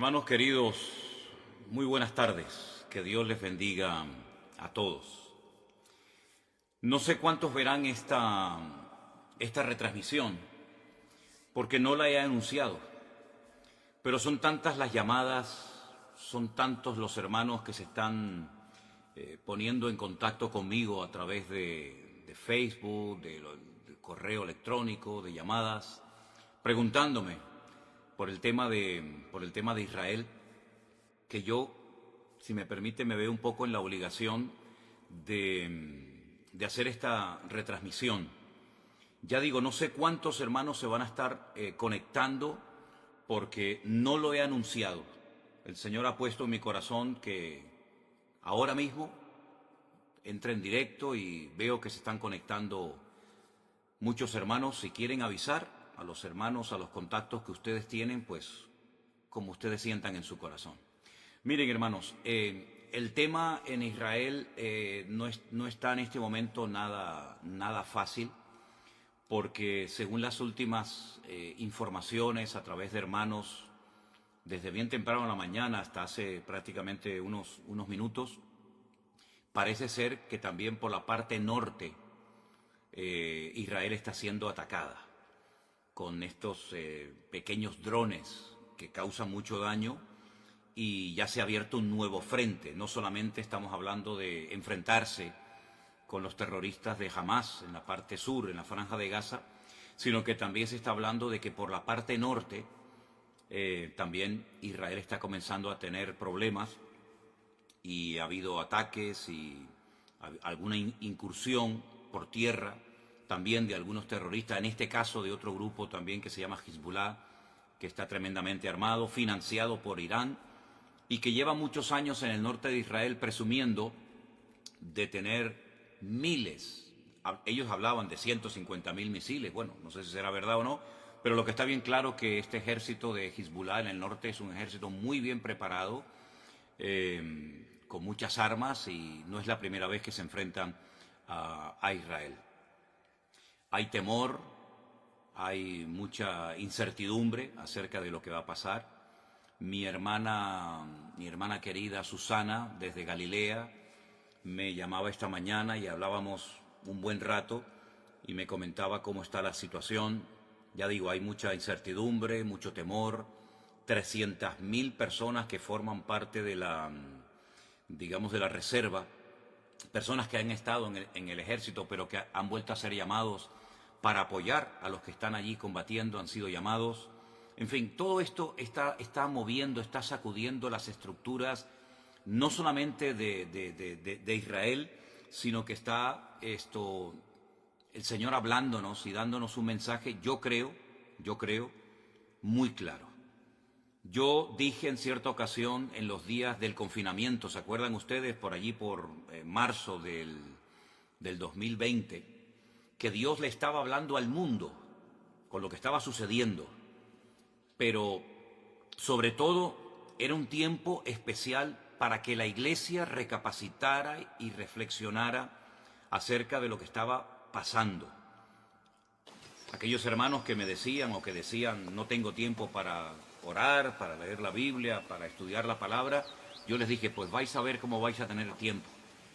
Hermanos queridos, muy buenas tardes. Que Dios les bendiga a todos. No sé cuántos verán esta retransmisión, porque no la he anunciado, pero son tantas las llamadas, son tantos los hermanos que se están poniendo en contacto conmigo a través de Facebook, del correo electrónico, de llamadas, preguntándome por el tema de Israel, que yo, si me permite, me veo un poco en la obligación de hacer esta retransmisión. Ya digo, no sé cuántos hermanos se van a estar conectando, porque no lo he anunciado. El Señor ha puesto en mi corazón que ahora mismo entre en directo y veo que se están conectando muchos hermanos. Si quieren avisar a los hermanos, a los contactos que ustedes tienen, pues como ustedes sientan en su corazón. Miren, hermanos, el tema en Israel no está en este momento nada fácil, porque según las últimas informaciones a través de hermanos, desde bien temprano en la mañana hasta hace prácticamente unos minutos, parece ser que también por la parte norte Israel está siendo atacada con estos pequeños drones que causan mucho daño, y ya se ha abierto un nuevo frente. No solamente estamos hablando de enfrentarse con los terroristas de Hamas en la parte sur, en la Franja de Gaza, sino que también se está hablando de que por la parte norte también Israel está comenzando a tener problemas, y ha habido ataques y alguna incursión por tierra también de algunos terroristas, en este caso de otro grupo también que se llama Hezbollah, que está tremendamente armado, financiado por Irán, y que lleva muchos años en el norte de Israel presumiendo de tener miles. Ellos hablaban de 150.000 misiles. Bueno, no sé si será verdad o no, pero lo que está bien claro es que este ejército de Hezbollah en el norte es un ejército muy bien preparado, con muchas armas, y no es la primera vez que se enfrentan a Israel. Hay temor, hay mucha incertidumbre acerca de lo que va a pasar. Mi hermana querida Susana, desde Galilea, me llamaba esta mañana y hablábamos un buen rato y me comentaba cómo está la situación. Ya digo, hay mucha incertidumbre, mucho temor. 300.000 personas que forman parte de la reserva, personas que han estado en el ejército, pero que han vuelto a ser llamados para apoyar a los que están allí combatiendo, han sido llamados. En fin, todo esto está moviendo, está sacudiendo las estructuras, no solamente de Israel, sino que está el Señor hablándonos y dándonos un mensaje, yo creo, muy claro. Yo dije en cierta ocasión, en los días del confinamiento, ¿se acuerdan ustedes? Por allí, por marzo del 2020, que Dios le estaba hablando al mundo con lo que estaba sucediendo, pero sobre todo era un tiempo especial para que la Iglesia recapacitara y reflexionara acerca de lo que estaba pasando. Aquellos hermanos que me decían o que decían no tengo tiempo para orar, para leer la Biblia, para estudiar la palabra, yo les dije, pues vais a ver cómo vais a tener tiempo.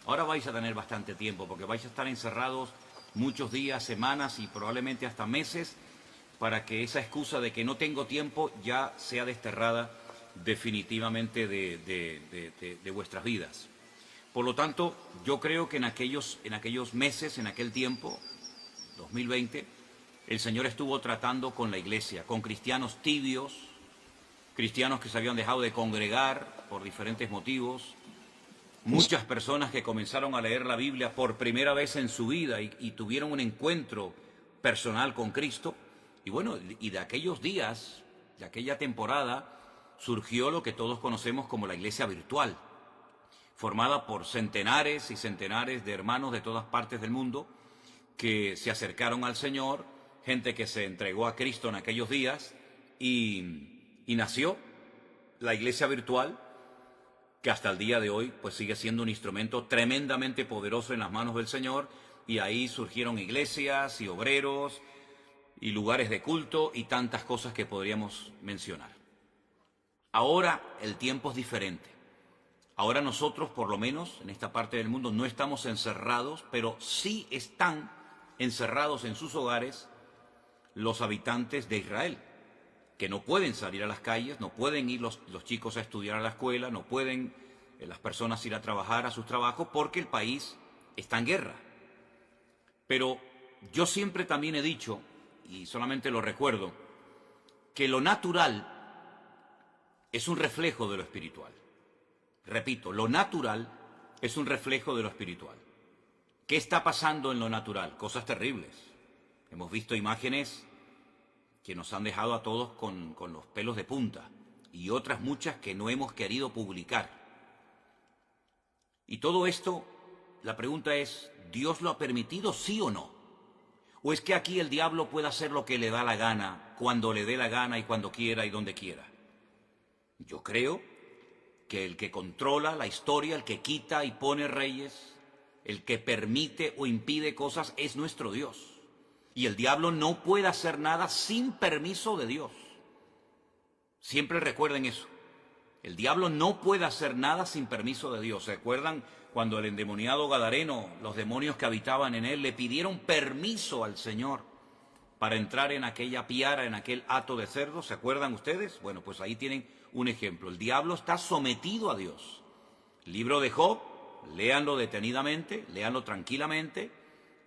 Ahora vais a tener bastante tiempo, porque vais a estar encerrados muchos días, semanas y probablemente hasta meses, para que esa excusa de que no tengo tiempo ya sea desterrada definitivamente de vuestras vidas. Por lo tanto, yo creo que en aquellos meses, en aquel tiempo, 2020, el Señor estuvo tratando con la Iglesia, con cristianos tibios, cristianos que se habían dejado de congregar por diferentes motivos, muchas personas que comenzaron a leer la Biblia por primera vez en su vida y tuvieron un encuentro personal con Cristo. Y bueno, y de aquellos días, de aquella temporada, surgió lo que todos conocemos como la iglesia virtual, formada por centenares y centenares de hermanos de todas partes del mundo que se acercaron al Señor, gente que se entregó a Cristo en aquellos días, y nació la iglesia virtual, que hasta el día de hoy pues sigue siendo un instrumento tremendamente poderoso en las manos del Señor, y ahí surgieron iglesias y obreros y lugares de culto y tantas cosas que podríamos mencionar. Ahora el tiempo es diferente. Ahora nosotros, por lo menos en esta parte del mundo, no estamos encerrados, pero sí están encerrados en sus hogares los habitantes de Israel, que no pueden salir a las calles, no pueden ir los chicos a estudiar a la escuela, no pueden las personas ir a trabajar a sus trabajos porque el país está en guerra. Pero yo siempre también he dicho, y solamente lo recuerdo, que lo natural es un reflejo de lo espiritual. Repito, lo natural es un reflejo de lo espiritual. ¿Qué está pasando en lo natural? Cosas terribles. Hemos visto imágenes que nos han dejado a todos con los pelos de punta y otras muchas que no hemos querido publicar. Y todo esto, la pregunta es, ¿Dios lo ha permitido, sí o no? ¿O es que aquí el diablo puede hacer lo que le da la gana, cuando le dé la gana y cuando quiera y donde quiera? Yo creo que el que controla la historia, el que quita y pone reyes, el que permite o impide cosas es nuestro Dios. Y el diablo no puede hacer nada sin permiso de Dios. Siempre recuerden eso. El diablo no puede hacer nada sin permiso de Dios. ¿Se acuerdan cuando el endemoniado Gadareno, los demonios que habitaban en él, le pidieron permiso al Señor para entrar en aquella piara, en aquel hato de cerdo? ¿Se acuerdan ustedes? Bueno, pues ahí tienen un ejemplo. El diablo está sometido a Dios. Libro de Job, léanlo detenidamente, léanlo tranquilamente,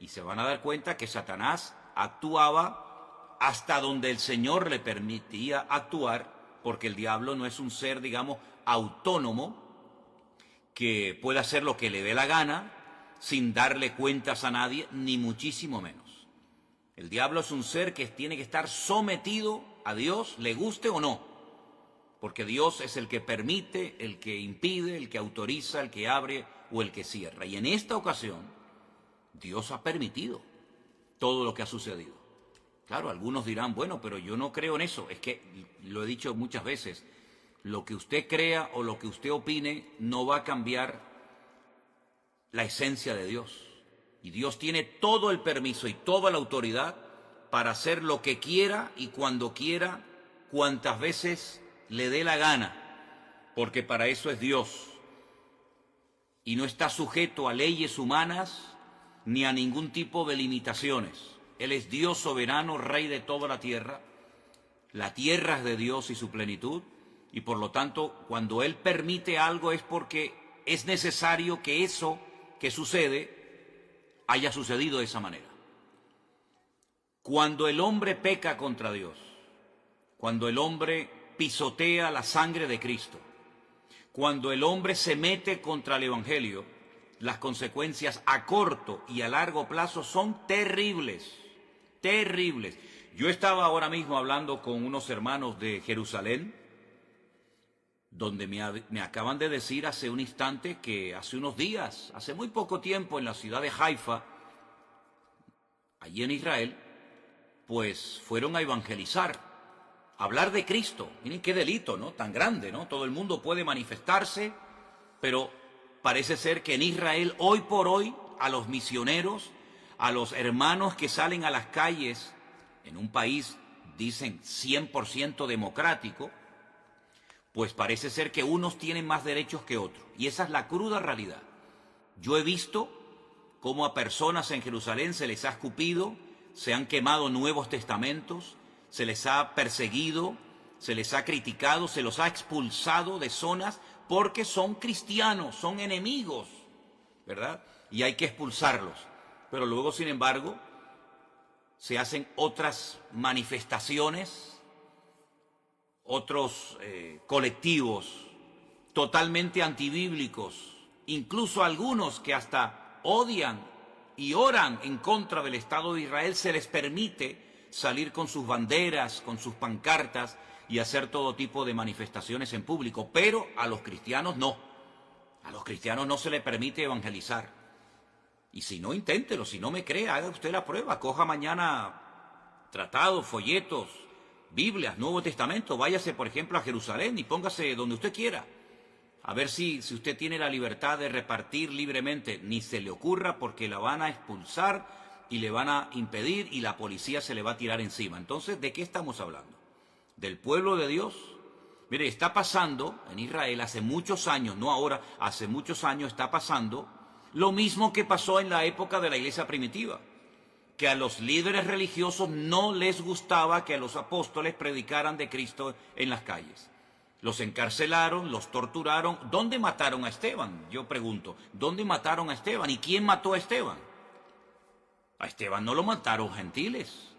y se van a dar cuenta que Satanás actuaba hasta donde el Señor le permitía actuar, porque el diablo no es un ser, digamos, autónomo, que pueda hacer lo que le dé la gana, sin darle cuentas a nadie, ni muchísimo menos. El diablo es un ser que tiene que estar sometido a Dios, le guste o no, porque Dios es el que permite, el que impide, el que autoriza, el que abre o el que cierra. Y en esta ocasión, Dios ha permitido todo lo que ha sucedido. Claro, algunos dirán, bueno, pero yo no creo en eso. Es que, lo he dicho muchas veces, lo que usted crea o lo que usted opine no va a cambiar la esencia de Dios. Y Dios tiene todo el permiso y toda la autoridad para hacer lo que quiera y cuando quiera, cuantas veces le dé la gana, porque para eso es Dios. Y no está sujeto a leyes humanas ni a ningún tipo de limitaciones. Él es Dios soberano, Rey de toda la tierra es de Dios y su plenitud, y por lo tanto, cuando Él permite algo es porque es necesario que eso que sucede haya sucedido de esa manera. Cuando el hombre peca contra Dios, cuando el hombre pisotea la sangre de Cristo, cuando el hombre se mete contra el Evangelio, las consecuencias a corto y a largo plazo son terribles, terribles. Yo estaba ahora mismo hablando con unos hermanos de Jerusalén, donde me acaban de decir hace un instante que hace unos días, hace muy poco tiempo, en la ciudad de Haifa, allí en Israel, pues fueron a evangelizar, a hablar de Cristo. Miren qué delito, ¿no? Tan grande, ¿no? Todo el mundo puede manifestarse, pero parece ser que en Israel, hoy por hoy, a los misioneros, a los hermanos que salen a las calles, en un país, dicen, 100% democrático, pues parece ser que unos tienen más derechos que otros. Y esa es la cruda realidad. Yo he visto cómo a personas en Jerusalén se les ha escupido, se han quemado nuevos testamentos, se les ha perseguido, se les ha criticado, se los ha expulsado de zonas porque son cristianos, son enemigos, ¿verdad? Y hay que expulsarlos. Pero luego, sin embargo, se hacen otras manifestaciones, otros colectivos totalmente antibíblicos, incluso algunos que hasta odian y oran en contra del Estado de Israel, se les permite salir con sus banderas, con sus pancartas y hacer todo tipo de manifestaciones en público, pero a los cristianos no. A los cristianos no se les permite evangelizar. Y si no, inténtelo, si no me cree, haga usted la prueba, coja mañana tratados, folletos, Biblias, Nuevo Testamento, váyase por ejemplo a Jerusalén y póngase donde usted quiera. A ver si usted tiene la libertad de repartir libremente. Ni se le ocurra, porque la van a expulsar y le van a impedir y la policía se le va a tirar encima. Entonces, ¿de qué estamos hablando? ¿Del pueblo de Dios? Mire, está pasando en Israel hace muchos años, no ahora, hace muchos años está pasando lo mismo que pasó en la época de la iglesia primitiva, que a los líderes religiosos no les gustaba que a los apóstoles predicaran de Cristo en las calles. Los encarcelaron, los torturaron. ¿Dónde mataron a Esteban? Yo pregunto, ¿dónde mataron a Esteban? ¿Y quién mató a Esteban? A Esteban no lo mataron gentiles.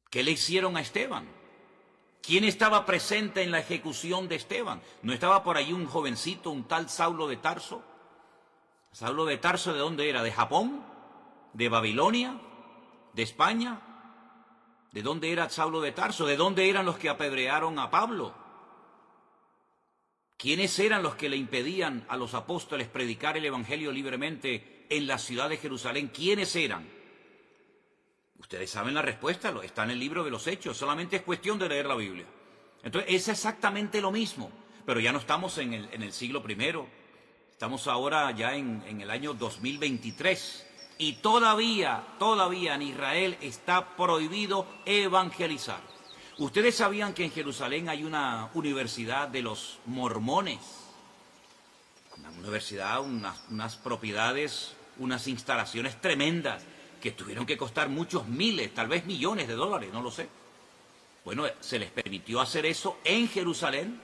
¿Qué le hicieron a Esteban? ¿Quién estaba presente en la ejecución de Esteban? ¿No estaba por allí un jovencito, un tal Saulo de Tarso? ¿Saulo de Tarso de dónde era? ¿De Japón? ¿De Babilonia? ¿De España? ¿De dónde era Saulo de Tarso? ¿De dónde eran los que apedrearon a Pablo? ¿Quiénes eran los que le impedían a los apóstoles predicar el evangelio libremente en la ciudad de Jerusalén? ¿Quiénes eran? Ustedes saben la respuesta, está en el libro de los Hechos, solamente es cuestión de leer la Biblia. Entonces es exactamente lo mismo, pero ya no estamos en el siglo I, estamos ahora ya en el año 2023 y todavía en Israel está prohibido evangelizar. Ustedes sabían que en Jerusalén hay una universidad de los mormones, una universidad, unas propiedades, unas instalaciones tremendas, que tuvieron que costar muchos miles, tal vez millones de dólares, no lo sé. Bueno, se les permitió hacer eso en Jerusalén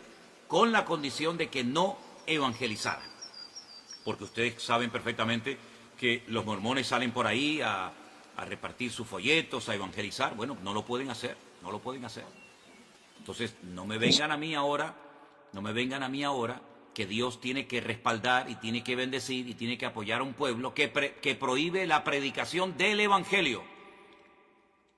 con la condición de que no evangelizaran. Porque ustedes saben perfectamente que los mormones salen por ahí a repartir sus folletos, a evangelizar. Bueno, no lo pueden hacer, no lo pueden hacer. Entonces, no me vengan a mí ahora que Dios tiene que respaldar y tiene que bendecir y tiene que apoyar a un pueblo que prohíbe la predicación del Evangelio,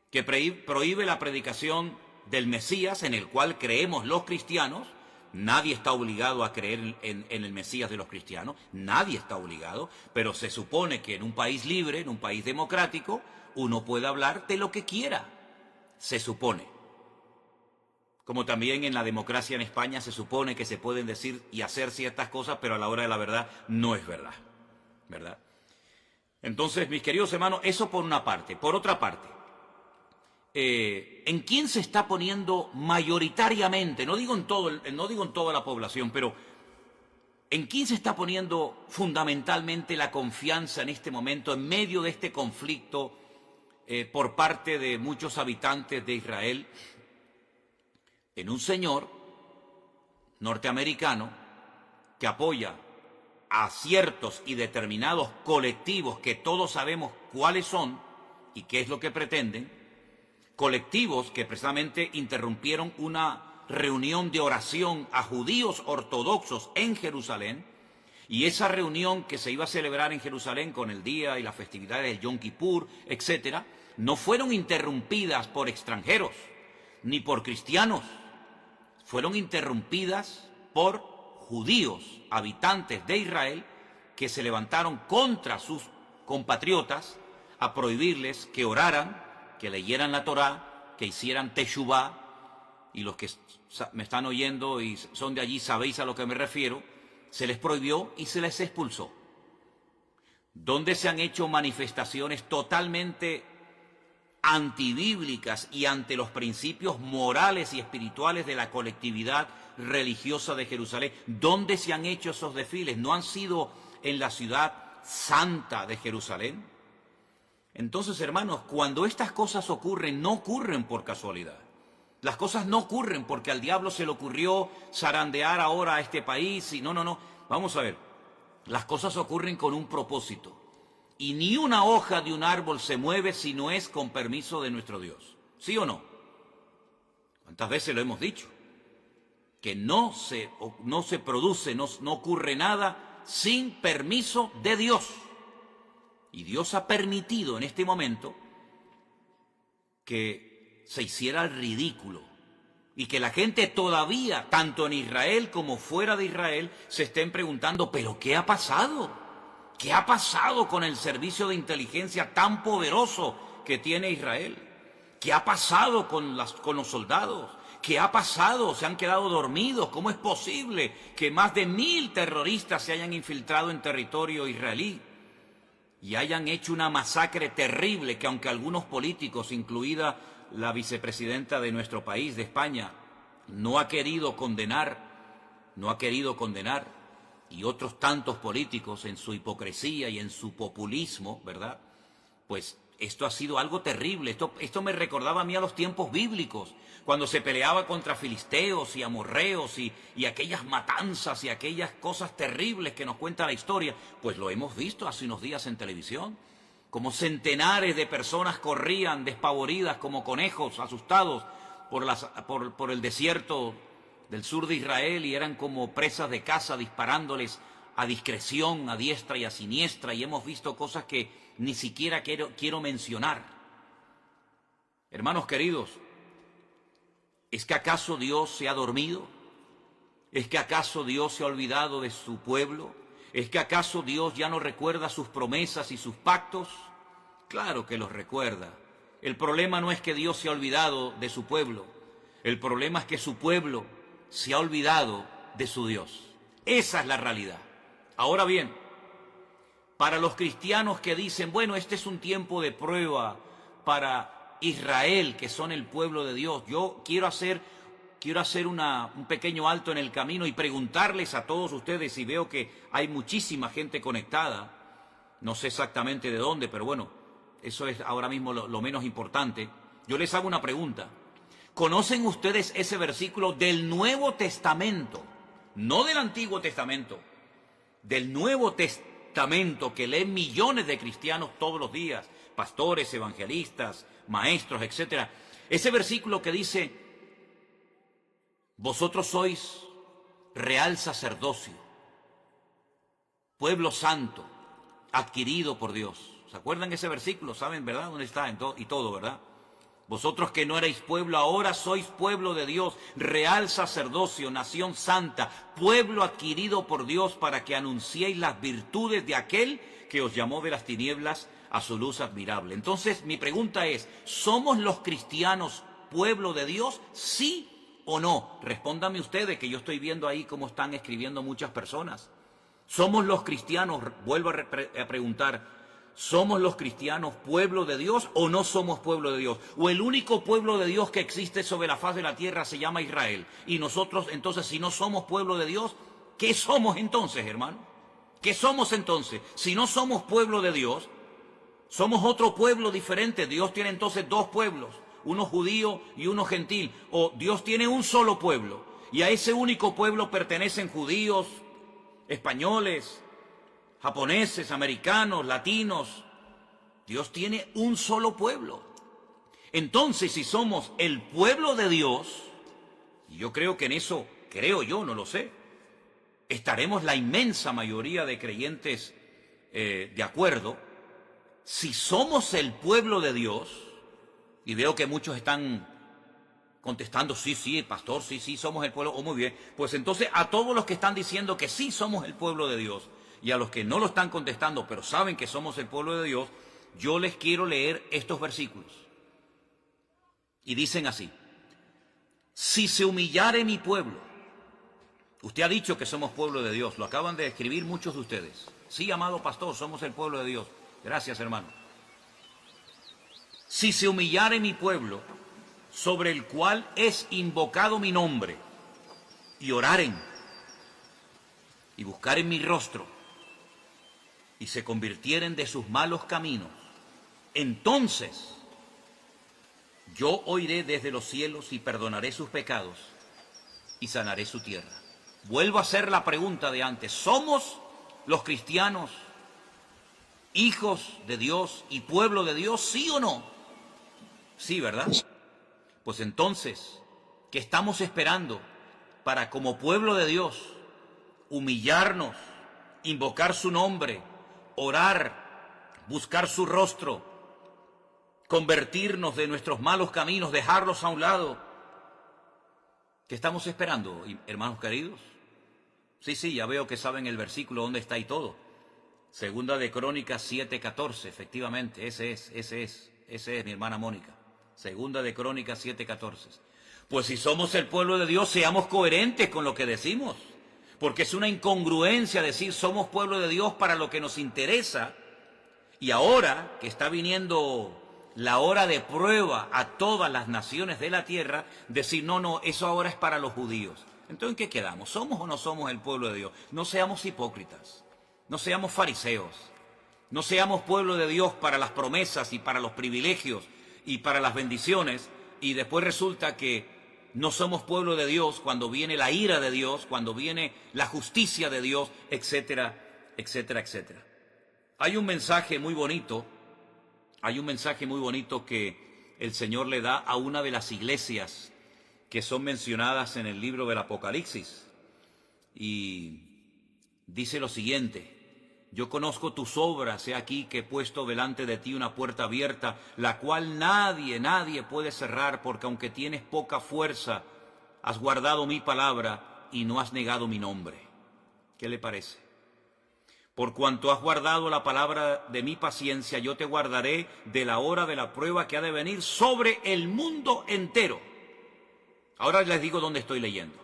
que prohíbe la predicación del Mesías en el cual creemos los cristianos. Nadie está obligado a creer en el Mesías de los cristianos, nadie está obligado, pero se supone que en un país libre, en un país democrático, uno puede hablar de lo que quiera, se supone. Como también en la democracia en España se supone que se pueden decir y hacer ciertas cosas, pero a la hora de la verdad no es verdad, ¿verdad? Entonces, mis queridos hermanos, eso por una parte. Por otra parte, ¿en quién se está poniendo mayoritariamente? No digo en toda la población, pero ¿en quién se está poniendo fundamentalmente la confianza en este momento, en medio de este conflicto por parte de muchos habitantes de Israel? En un señor norteamericano que apoya a ciertos y determinados colectivos que todos sabemos cuáles son y qué es lo que pretenden, colectivos que precisamente interrumpieron una reunión de oración a judíos ortodoxos en Jerusalén, y esa reunión que se iba a celebrar en Jerusalén con el día y las festividades del Yom Kippur, etcétera, no fueron interrumpidas por extranjeros ni por cristianos. Fueron interrumpidas por judíos, habitantes de Israel, que se levantaron contra sus compatriotas a prohibirles que oraran, que leyeran la Torá, que hicieran teshuvá, y los que me están oyendo y son de allí sabéis a lo que me refiero, se les prohibió y se les expulsó. Donde se han hecho manifestaciones totalmente antibíblicas y ante los principios morales y espirituales de la colectividad religiosa de Jerusalén. ¿Dónde se han hecho esos desfiles? ¿No han sido en la ciudad santa de Jerusalén? Entonces, hermanos, cuando estas cosas ocurren, no ocurren por casualidad. Las cosas no ocurren porque al diablo se le ocurrió zarandear ahora a este país. No. Vamos a ver, las cosas ocurren con un propósito. Y ni una hoja de un árbol se mueve si no es con permiso de nuestro Dios. ¿Sí o no? ¿Cuántas veces lo hemos dicho? Que no se produce, no ocurre nada sin permiso de Dios. Y Dios ha permitido en este momento que se hiciera el ridículo y que la gente todavía, tanto en Israel como fuera de Israel, se estén preguntando, ¿pero qué ha pasado? ¿Qué ha pasado con el servicio de inteligencia tan poderoso que tiene Israel? ¿Qué ha pasado con los soldados? ¿Qué ha pasado? ¿Se han quedado dormidos? ¿Cómo es posible que más de 1000 terroristas se hayan infiltrado en territorio israelí y hayan hecho una masacre terrible que, aunque algunos políticos, incluida la vicepresidenta de nuestro país, de España, no ha querido condenar, y otros tantos políticos en su hipocresía y en su populismo, ¿verdad? Pues esto ha sido algo terrible. Esto me recordaba a mí a los tiempos bíblicos, cuando se peleaba contra filisteos y amorreos y aquellas matanzas y aquellas cosas terribles que nos cuenta la historia. Pues lo hemos visto hace unos días en televisión, como centenares de personas corrían despavoridas como conejos, asustados por el desierto del sur de Israel, y eran como presas de caza disparándoles a discreción, a diestra y a siniestra, y hemos visto cosas que ni siquiera quiero mencionar. Hermanos queridos, ¿es que acaso Dios se ha dormido? ¿Es que acaso Dios se ha olvidado de su pueblo? ¿Es que acaso Dios ya no recuerda sus promesas y sus pactos? Claro que los recuerda. El problema no es que Dios se ha olvidado de su pueblo. El problema es que su pueblo se ha olvidado de su Dios. Esa es la realidad. Ahora bien, para los cristianos que dicen, bueno, este es un tiempo de prueba para Israel, que son el pueblo de Dios, yo quiero hacer un pequeño alto en el camino y preguntarles a todos ustedes, y veo que hay muchísima gente conectada, no sé exactamente de dónde, pero bueno, eso es ahora mismo lo menos importante. Yo les hago una pregunta. ¿Conocen ustedes ese versículo del Nuevo Testamento? No del Antiguo Testamento, del Nuevo Testamento, que leen millones de cristianos todos los días, pastores, evangelistas, maestros, etc. Ese versículo que dice: vosotros sois real sacerdocio, pueblo santo, adquirido por Dios. ¿Se acuerdan ese versículo? ¿Saben, verdad? ¿Dónde está? Y todo, ¿verdad? Vosotros que no erais pueblo, ahora sois pueblo de Dios, real sacerdocio, nación santa, pueblo adquirido por Dios, para que anunciéis las virtudes de aquel que os llamó de las tinieblas a su luz admirable. Entonces, mi pregunta es, ¿somos los cristianos pueblo de Dios? ¿Sí o no? Respóndanme ustedes, que yo estoy viendo ahí cómo están escribiendo muchas personas. ¿Somos los cristianos, vuelvo a preguntar, ¿somos los cristianos pueblo de Dios o no somos pueblo de Dios? ¿O el único pueblo de Dios que existe sobre la faz de la tierra se llama Israel? Y nosotros, entonces, si no somos pueblo de Dios, ¿qué somos entonces, hermano? ¿Qué somos entonces? Si no somos pueblo de Dios, somos otro pueblo diferente. Dios tiene entonces dos pueblos, uno judío y uno gentil. O Dios tiene un solo pueblo, y a ese único pueblo pertenecen judíos, españoles, japoneses, americanos, latinos. Dios tiene un solo pueblo. Entonces, si somos el pueblo de Dios, y yo creo que en eso, no lo sé, estaremos la inmensa mayoría de creyentes de acuerdo. Si somos el pueblo de Dios, y veo que muchos están contestando, sí, pastor, sí, somos el pueblo, muy bien, pues entonces a todos los que están diciendo que sí somos el pueblo de Dios, y a los que no lo están contestando, pero saben que somos el pueblo de Dios, yo les quiero leer estos versículos. Y dicen así: si se humillare mi pueblo. Usted ha dicho que somos pueblo de Dios, lo acaban de escribir muchos de ustedes. Sí, amado pastor, somos el pueblo de Dios. Gracias, hermano. Si se humillare mi pueblo, sobre el cual es invocado mi nombre, y oraren, y buscaren mi rostro, y se convirtieren de sus malos caminos, entonces yo oiré desde los cielos y perdonaré sus pecados y sanaré su tierra. Vuelvo a hacer la pregunta de antes: ¿somos los cristianos hijos de Dios y pueblo de Dios, sí o no? Sí, ¿verdad? Pues entonces, ¿qué estamos esperando para, como pueblo de Dios, humillarnos, invocar su nombre, orar, buscar su rostro, convertirnos de nuestros malos caminos, dejarlos a un lado? ¿Qué estamos esperando, hermanos queridos? Sí, ya veo que saben el versículo, dónde está y todo. Segunda de Crónicas 7:14, efectivamente, ese es mi hermana Mónica. Segunda de Crónicas 7:14. Pues si somos el pueblo de Dios, seamos coherentes con lo que decimos, porque es una incongruencia decir somos pueblo de Dios para lo que nos interesa, y ahora que está viniendo la hora de prueba a todas las naciones de la tierra, decir, no, no, eso ahora es para los judíos. Entonces, ¿en qué quedamos? ¿Somos o no somos el pueblo de Dios? No seamos hipócritas, no seamos fariseos, no seamos pueblo de Dios para las promesas y para los privilegios y para las bendiciones, y después resulta que no somos pueblo de Dios cuando viene la ira de Dios, cuando viene la justicia de Dios, etcétera, etcétera, etcétera. Hay un mensaje muy bonito que el Señor le da a una de las iglesias que son mencionadas en el libro del Apocalipsis. Y dice lo siguiente: yo conozco tus obras, he aquí que he puesto delante de ti una puerta abierta, la cual nadie puede cerrar, porque aunque tienes poca fuerza, has guardado mi palabra y no has negado mi nombre. ¿Qué le parece? Por cuanto has guardado la palabra de mi paciencia, yo te guardaré de la hora de la prueba que ha de venir sobre el mundo entero. Ahora les digo dónde estoy leyendo.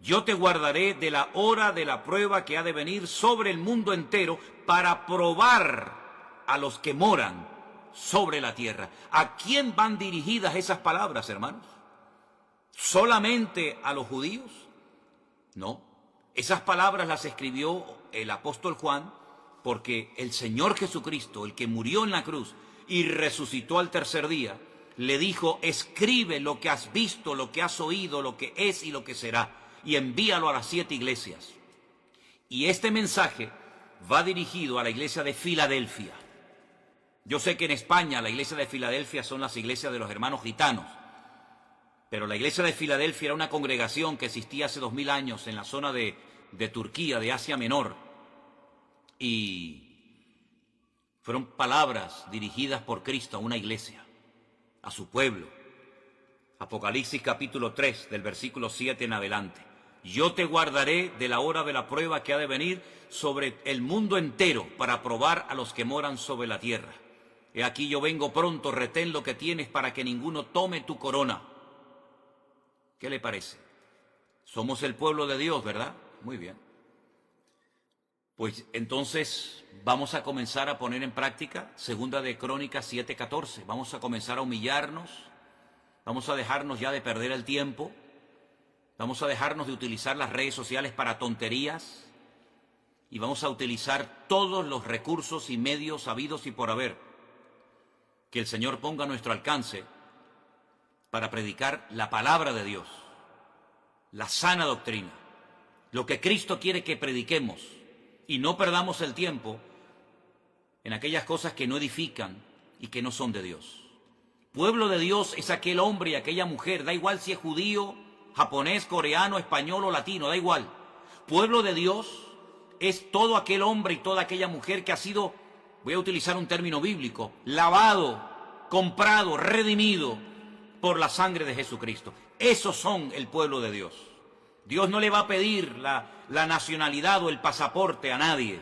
Yo te guardaré de la hora de la prueba que ha de venir sobre el mundo entero para probar a los que moran sobre la tierra. ¿A quién van dirigidas esas palabras, hermanos? ¿Solamente a los judíos? No. Esas palabras las escribió el apóstol Juan porque el Señor Jesucristo, el que murió en la cruz y resucitó al tercer día, le dijo: escribe lo que has visto, lo que has oído, lo que es y lo que será, y envíalo a las 7 iglesias. Y este mensaje va dirigido a la iglesia de Filadelfia. Yo sé que en España la iglesia de Filadelfia son las iglesias de los hermanos gitanos, pero la iglesia de Filadelfia era una congregación que existía hace 2000 años en la zona de Turquía, de Asia Menor, y fueron palabras dirigidas por Cristo a una iglesia, a su pueblo. Apocalipsis capítulo 3, del versículo 7 en adelante. Yo te guardaré de la hora de la prueba que ha de venir sobre el mundo entero para probar a los que moran sobre la tierra. He aquí yo vengo pronto, retén lo que tienes para que ninguno tome tu corona. ¿Qué le parece? Somos el pueblo de Dios, ¿verdad? Muy bien. Pues entonces vamos a comenzar a poner en práctica Segunda de Crónicas 7:14. Vamos a comenzar a humillarnos, vamos a dejarnos ya de perder el tiempo, vamos a dejarnos de utilizar las redes sociales para tonterías y vamos a utilizar todos los recursos y medios habidos y por haber que el Señor ponga a nuestro alcance para predicar la palabra de Dios, la sana doctrina, lo que Cristo quiere que prediquemos, y no perdamos el tiempo en aquellas cosas que no edifican y que no son de Dios. Pueblo de Dios es aquel hombre y aquella mujer, da igual si es judío, japonés, coreano, español o latino, da igual. Pueblo de Dios es todo aquel hombre y toda aquella mujer que ha sido, voy a utilizar un término bíblico, lavado, comprado, redimido por la sangre de Jesucristo. Esos son el pueblo de Dios. Dios no le va a pedir la nacionalidad o el pasaporte a nadie.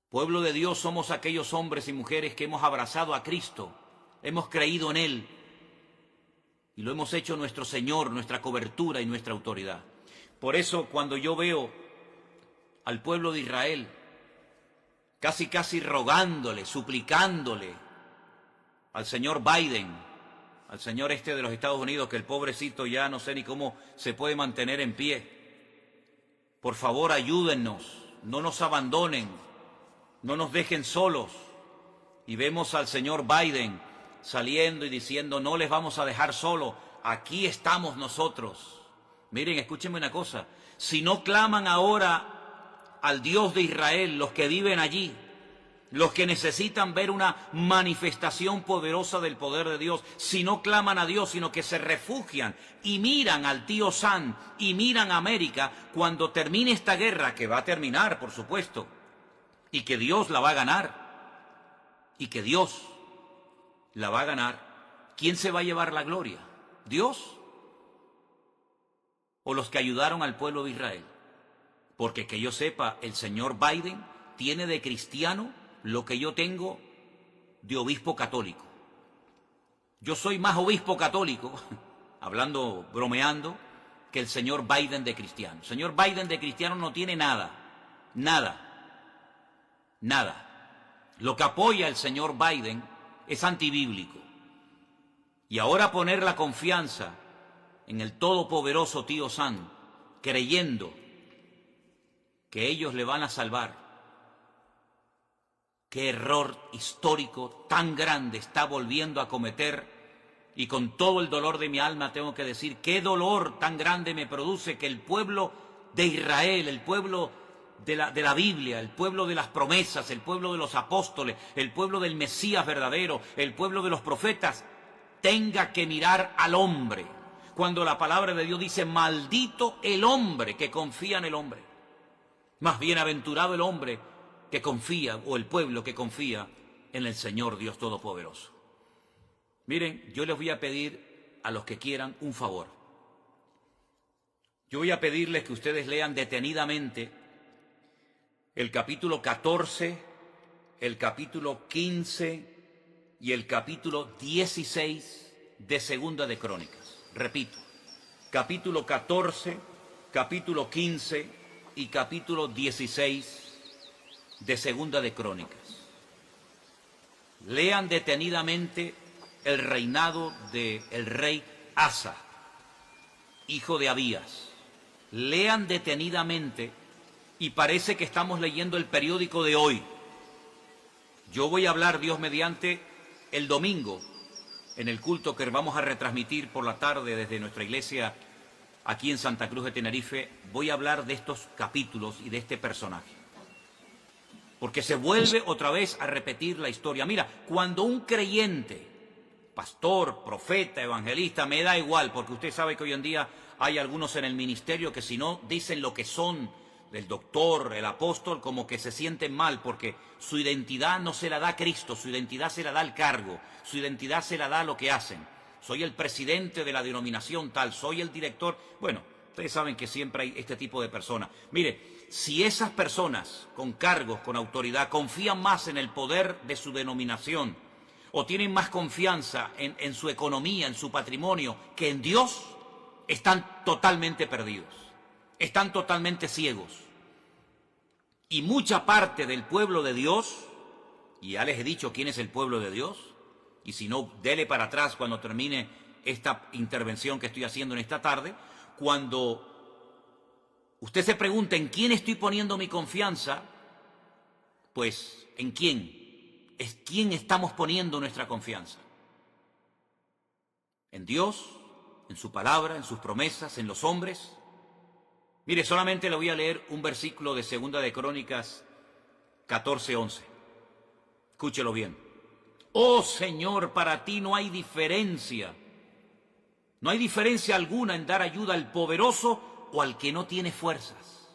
Pueblo de Dios somos aquellos hombres y mujeres que hemos abrazado a Cristo, hemos creído en Él y lo hemos hecho nuestro Señor, nuestra cobertura y nuestra autoridad. Por eso cuando yo veo al pueblo de Israel casi rogándole, suplicándole al señor Biden, al señor de los Estados Unidos, que el pobrecito ya no sé ni cómo se puede mantener en pie. Por favor, ayúdennos, no nos abandonen, no nos dejen solos. Y vemos al señor Biden saliendo y diciendo: no les vamos a dejar solos, aquí estamos nosotros. Miren, escúchenme una cosa, si no claman ahora al Dios de Israel, los que viven allí, los que necesitan ver una manifestación poderosa del poder de Dios, si no claman a Dios, sino que se refugian y miran al tío Sam y miran a América, cuando termine esta guerra, que va a terminar, por supuesto, y que Dios la va a ganar, y que Dios la va a ganar, ¿quién se va a llevar la gloria? ¿Dios o los que ayudaron al pueblo de Israel? Porque que yo sepa, el señor Biden tiene de cristiano lo que yo tengo de obispo católico. Yo soy más obispo católico, hablando, bromeando, que el señor Biden de cristiano. El señor Biden de cristiano no tiene nada. Lo que apoya el señor Biden es antibíblico. Y ahora poner la confianza en el todopoderoso tío Sam, creyendo que ellos le van a salvar. Qué error histórico tan grande está volviendo a cometer, y con todo el dolor de mi alma tengo que decir, qué dolor tan grande me produce que el pueblo de Israel, el pueblo de la Biblia, el pueblo de las promesas, el pueblo de los apóstoles, el pueblo del Mesías verdadero, el pueblo de los profetas, tenga que mirar al hombre, cuando la palabra de Dios dice, maldito el hombre que confía en el hombre. Más bienaventurado el hombre que confía, o el pueblo que confía en el Señor Dios Todopoderoso. Miren, yo les voy a pedir a los que quieran un favor. Yo voy a pedirles que ustedes lean detenidamente el capítulo 14, el capítulo 15 y el capítulo 16 de Segunda de Crónicas. Repito, capítulo 14, capítulo 15 y capítulo 16 de Segunda de Crónicas. Lean detenidamente el reinado del rey Asa, hijo de Abías. Lean detenidamente, y parece que estamos leyendo el periódico de hoy. Yo voy a hablar, Dios mediante, el domingo, en el culto que vamos a retransmitir por la tarde desde nuestra iglesia aquí en Santa Cruz de Tenerife. Voy a hablar de estos capítulos y de este personaje, porque se vuelve otra vez a repetir la historia. Mira, cuando un creyente, pastor, profeta, evangelista, me da igual, porque usted sabe que hoy en día hay algunos en el ministerio que si no dicen lo que son, el doctor, el apóstol, como que se sienten mal, porque su identidad no se la da Cristo, su identidad se la da el cargo, su identidad se la da lo que hacen. Soy el presidente de la denominación tal, soy el director. Bueno, ustedes saben que siempre hay este tipo de personas. Mire, si esas personas con cargos, con autoridad, confían más en el poder de su denominación, o tienen más confianza en su economía, en su patrimonio, que en Dios, están totalmente perdidos, están totalmente ciegos. Y mucha parte del pueblo de Dios, y ya les he dicho quién es el pueblo de Dios, y si no, dele para atrás cuando termine esta intervención que estoy haciendo en esta tarde, cuando usted se pregunta en quién estoy poniendo mi confianza, pues ¿en quién? ¿Es quién estamos poniendo nuestra confianza? ¿En Dios? ¿En su palabra? ¿En sus promesas? ¿En los hombres? Mire, solamente le voy a leer un versículo de Segunda de Crónicas 14:11. Escúchelo bien. Oh Señor, para ti no hay diferencia. No hay diferencia alguna en dar ayuda al poderoso o al que no tiene fuerzas.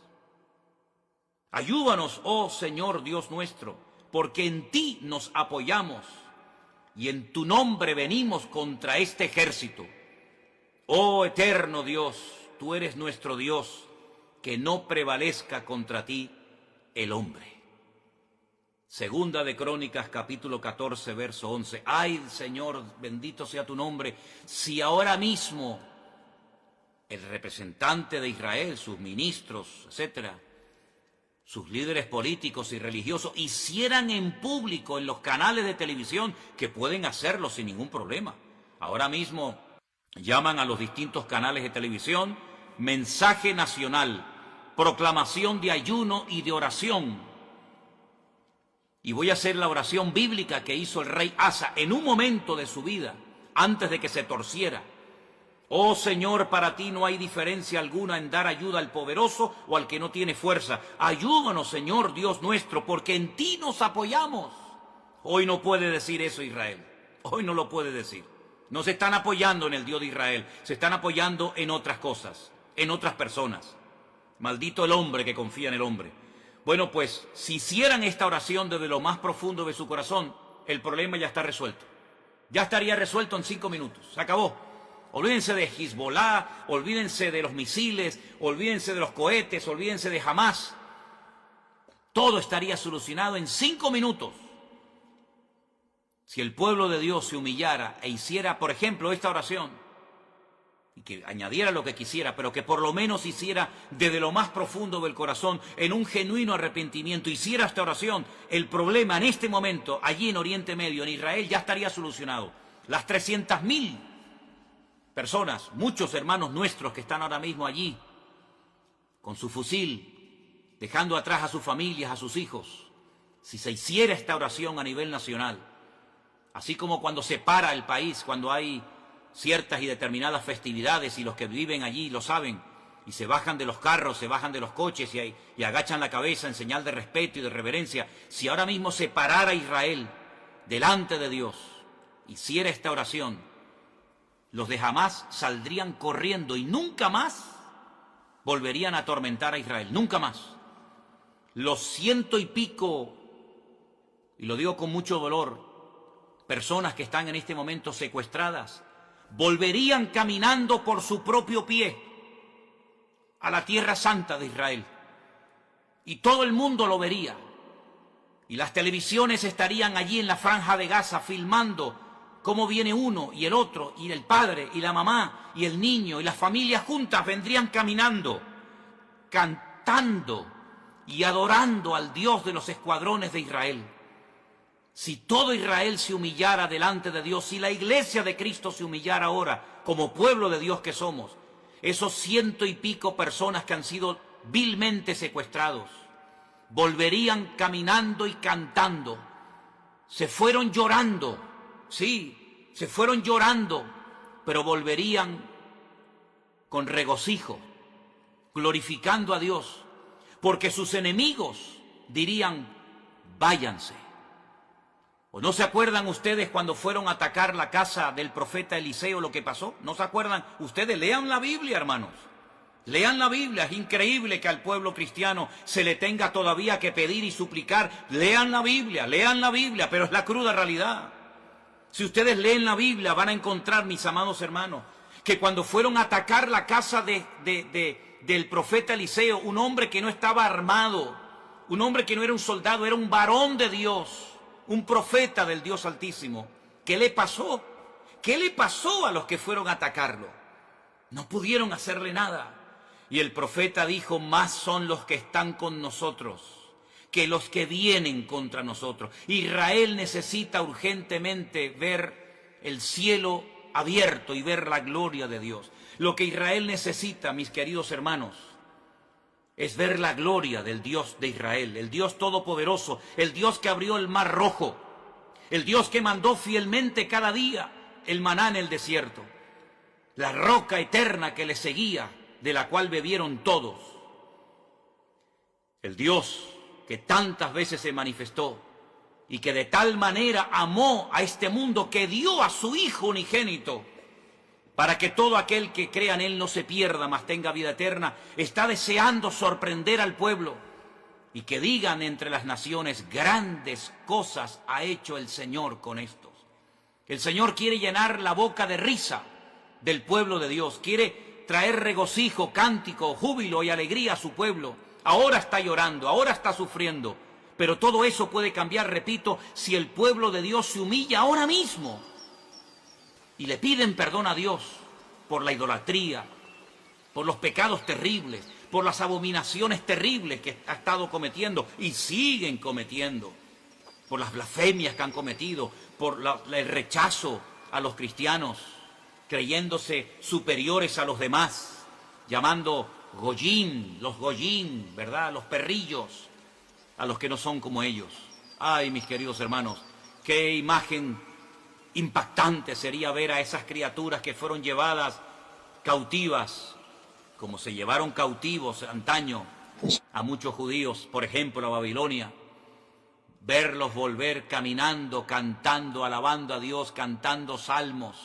Ayúdanos, oh Señor Dios nuestro, porque en ti nos apoyamos y en tu nombre venimos contra este ejército. Oh eterno Dios, tú eres nuestro Dios, que no prevalezca contra ti el hombre. Segunda de Crónicas, capítulo 14, verso 11. Ay, Señor, bendito sea tu nombre, si ahora mismo el representante de Israel, sus ministros, etcétera, sus líderes políticos y religiosos, hicieran en público en los canales de televisión, que pueden hacerlo sin ningún problema. Ahora mismo llaman a los distintos canales de televisión, mensaje nacional, proclamación de ayuno y de oración. Y voy a hacer la oración bíblica que hizo el rey Asa en un momento de su vida, antes de que se torciera. Oh Señor, para ti no hay diferencia alguna en dar ayuda al poderoso o al que no tiene fuerza. Ayúdanos, Señor Dios nuestro, porque en ti nos apoyamos. Hoy no puede decir eso Israel. Hoy no lo puede decir. No se están apoyando en el Dios de Israel, se están apoyando en otras cosas, en otras personas. Maldito el hombre que confía en el hombre. Bueno, pues, si hicieran esta oración desde lo más profundo de su corazón, el problema ya está resuelto. Ya estaría resuelto en 5 minutos. Se acabó. Olvídense de Hezbolá, olvídense de los misiles, olvídense de los cohetes, olvídense de Hamás. Todo estaría solucionado en 5 minutos. Si el pueblo de Dios se humillara e hiciera, por ejemplo, esta oración. y que añadiera lo que quisiera, pero que por lo menos hiciera desde lo más profundo del corazón, en un genuino arrepentimiento, hiciera esta oración, el problema en este momento, allí en Oriente Medio, en Israel, ya estaría solucionado. Las 300.000 personas, muchos hermanos nuestros que están ahora mismo allí, con su fusil, dejando atrás a sus familias, a sus hijos, si se hiciera esta oración a nivel nacional, así como cuando se para el país, cuando hay ciertas y determinadas festividades y los que viven allí lo saben, y se bajan de los carros, se bajan de los coches y agachan la cabeza en señal de respeto y de reverencia, si ahora mismo se parara Israel delante de Dios, hiciera esta oración, los de Hamás saldrían corriendo y nunca más volverían a atormentar a Israel, nunca más. Los 100 y pico, y lo digo con mucho dolor, personas que están en este momento secuestradas, volverían caminando por su propio pie a la tierra santa de Israel. Y todo el mundo lo vería. Y las televisiones estarían allí en la franja de Gaza filmando cómo viene uno y el otro, y el padre y la mamá y el niño y las familias juntas vendrían caminando, cantando y adorando al Dios de los escuadrones de Israel. Si todo Israel se humillara delante de Dios, si la iglesia de Cristo se humillara ahora como pueblo de Dios que somos, esos 100 y pico personas que han sido vilmente secuestrados, volverían caminando y cantando. Se fueron llorando, sí, se fueron llorando, pero volverían con regocijo, glorificando a Dios, porque sus enemigos dirían, váyanse. ¿O no se acuerdan ustedes cuando fueron a atacar la casa del profeta Eliseo lo que pasó? ¿No se acuerdan? Ustedes lean la Biblia, hermanos. Lean la Biblia. Es increíble que al pueblo cristiano se le tenga todavía que pedir y suplicar. Lean la Biblia, pero es la cruda realidad. Si ustedes leen la Biblia van a encontrar, mis amados hermanos, que cuando fueron a atacar la casa del profeta Eliseo, un hombre que no estaba armado, un hombre que no era un soldado, era un varón de Dios, un profeta del Dios Altísimo. ¿Qué le pasó? ¿Qué le pasó a los que fueron a atacarlo? No pudieron hacerle nada. Y el profeta dijo, más son los que están con nosotros que los que vienen contra nosotros. Israel necesita urgentemente ver el cielo abierto y ver la gloria de Dios. Lo que Israel necesita, mis queridos hermanos, es ver la gloria del Dios de Israel, el Dios todopoderoso, el Dios que abrió el mar rojo, el Dios que mandó fielmente cada día el maná en el desierto, la roca eterna que le seguía, de la cual bebieron todos, el Dios que tantas veces se manifestó y que de tal manera amó a este mundo que dio a su Hijo unigénito, para que todo aquel que crea en Él no se pierda, mas tenga vida eterna. Está deseando sorprender al pueblo y que digan entre las naciones, grandes cosas ha hecho el Señor con estos. El Señor quiere llenar la boca de risa del pueblo de Dios, quiere traer regocijo, cántico, júbilo y alegría a su pueblo. Ahora está llorando, ahora está sufriendo, pero todo eso puede cambiar, repito, si el pueblo de Dios se humilla ahora mismo y le piden perdón a Dios por la idolatría, por los pecados terribles, por las abominaciones terribles que ha estado cometiendo y siguen cometiendo, por las blasfemias que han cometido, por el rechazo a los cristianos, creyéndose superiores a los demás, llamando Goyín, los Goyín, ¿verdad? Los perrillos, a los que no son como ellos. Ay, mis queridos hermanos, qué imagen impactante sería ver a esas criaturas que fueron llevadas cautivas, como se llevaron cautivos antaño a muchos judíos, por ejemplo, a Babilonia. Verlos volver caminando, cantando, alabando a Dios, cantando salmos,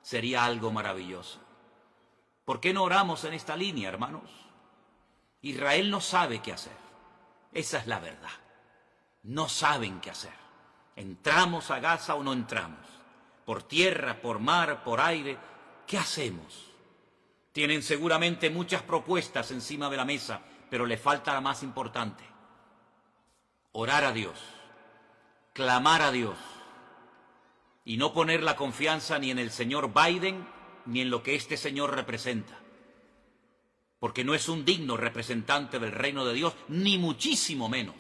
sería algo maravilloso. ¿Por qué no oramos en esta línea, hermanos? Israel no sabe qué hacer. Esa es la verdad. No saben qué hacer. ¿Entramos a Gaza o no entramos? Por tierra, por mar, por aire, ¿qué hacemos? Tienen seguramente muchas propuestas encima de la mesa, pero le falta la más importante. Orar a Dios, clamar a Dios y no poner la confianza ni en el señor Biden ni en lo que este Señor representa, porque no es un digno representante del reino de Dios, ni muchísimo menos.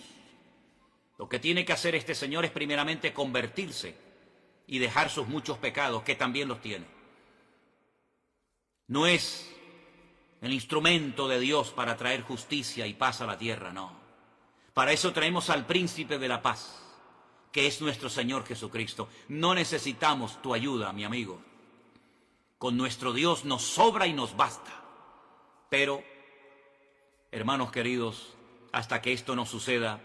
Lo que tiene que hacer este Señor es primeramente convertirse y dejar sus muchos pecados, que también los tiene. No es el instrumento de Dios para traer justicia y paz a la tierra, no. Para eso traemos al príncipe de la paz, que es nuestro Señor Jesucristo. No necesitamos tu ayuda, mi amigo. Con nuestro Dios nos sobra y nos basta. Pero, hermanos queridos, hasta que esto no suceda,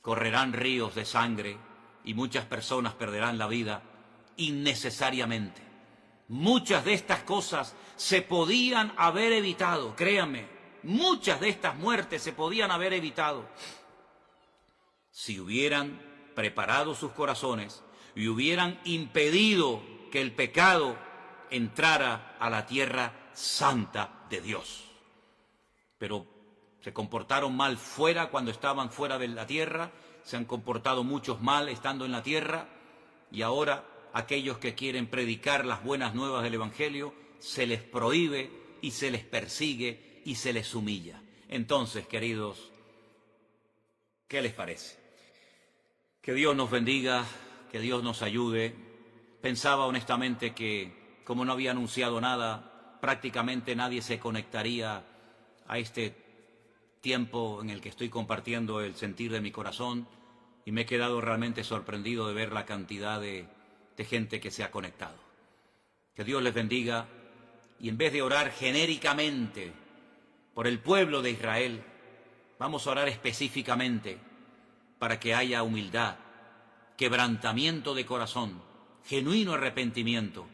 correrán ríos de sangre y muchas personas perderán la vida innecesariamente. Muchas de estas cosas se podían haber evitado, créanme, muchas de estas muertes se podían haber evitado si hubieran preparado sus corazones y hubieran impedido que el pecado entrara a la tierra santa de Dios. Pero se comportaron mal fuera cuando estaban fuera de la tierra, se han comportado muchos mal estando en la tierra, y ahora aquellos que quieren predicar las buenas nuevas del Evangelio se les prohíbe y se les persigue y se les humilla. Entonces, queridos, ¿qué les parece? Que Dios nos bendiga, que Dios nos ayude. Pensaba honestamente que, como no había anunciado nada, prácticamente nadie se conectaría a este tiempo en el que estoy compartiendo el sentir de mi corazón, y me he quedado realmente sorprendido de ver la cantidad de gente que se ha conectado. Que Dios les bendiga, y en vez de orar genéricamente por el pueblo de Israel, vamos a orar específicamente para que haya humildad, quebrantamiento de corazón, genuino arrepentimiento,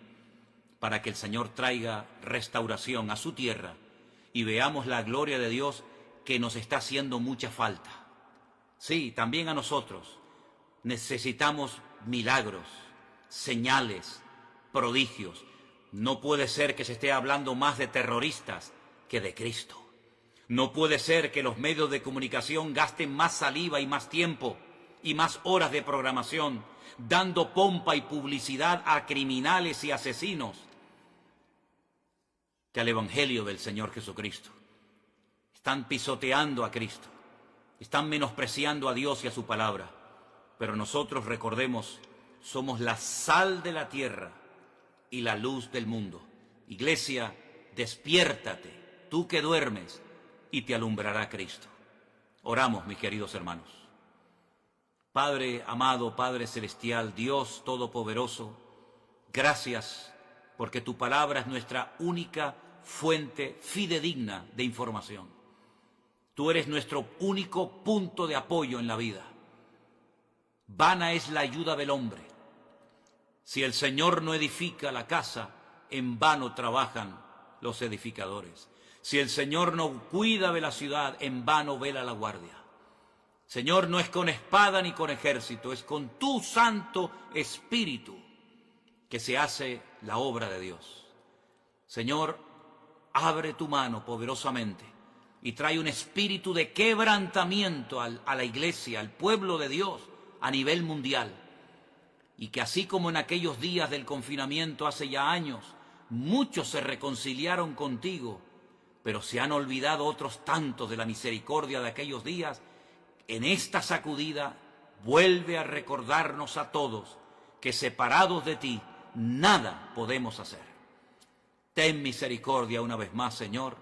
para que el Señor traiga restauración a su tierra y veamos la gloria de Dios, que nos está haciendo mucha falta. Sí, también a nosotros necesitamos milagros, señales, prodigios. No puede ser que se esté hablando más de terroristas que de Cristo. No puede ser que los medios de comunicación gasten más saliva y más tiempo y más horas de programación dando pompa y publicidad a criminales y asesinos que al Evangelio del Señor Jesucristo. Están pisoteando a Cristo, están menospreciando a Dios y a su palabra. Pero nosotros, recordemos, somos la sal de la tierra y la luz del mundo. Iglesia, despiértate, tú que duermes, y te alumbrará Cristo. Oramos, mis queridos hermanos. Padre amado, Padre celestial, Dios todopoderoso, gracias porque tu palabra es nuestra única fuente fidedigna de información. Tú eres nuestro único punto de apoyo en la vida. Vana es la ayuda del hombre. Si el Señor no edifica la casa, en vano trabajan los edificadores. Si el Señor no cuida de la ciudad, en vano vela la guardia. Señor, no es con espada ni con ejército, es con tu Santo Espíritu que se hace la obra de Dios. Señor, abre tu mano poderosamente y trae un espíritu de quebrantamiento a la iglesia, al pueblo de Dios a nivel mundial. Y que así como en aquellos días del confinamiento hace ya años, muchos se reconciliaron contigo, pero se han olvidado otros tantos de la misericordia de aquellos días, en esta sacudida vuelve a recordarnos a todos que separados de ti nada podemos hacer. Ten misericordia una vez más, Señor,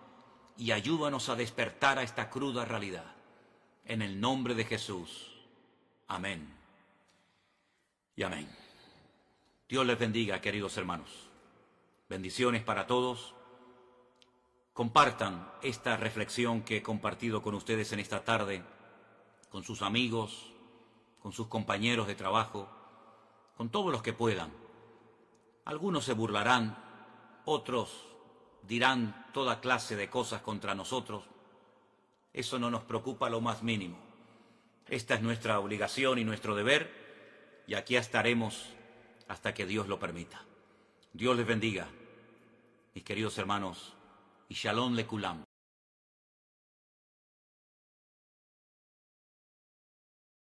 y ayúdanos a despertar a esta cruda realidad. En el nombre de Jesús. Amén. Y amén. Dios les bendiga, queridos hermanos. Bendiciones para todos. Compartan esta reflexión que he compartido con ustedes en esta tarde, con sus amigos, con sus compañeros de trabajo, con todos los que puedan. Algunos se burlarán, otros dirán toda clase de cosas contra nosotros. Eso no nos preocupa lo más mínimo. Esta es nuestra obligación y nuestro deber, y aquí estaremos hasta que Dios lo permita. Dios les bendiga, mis queridos hermanos, y Shalom Lekulam.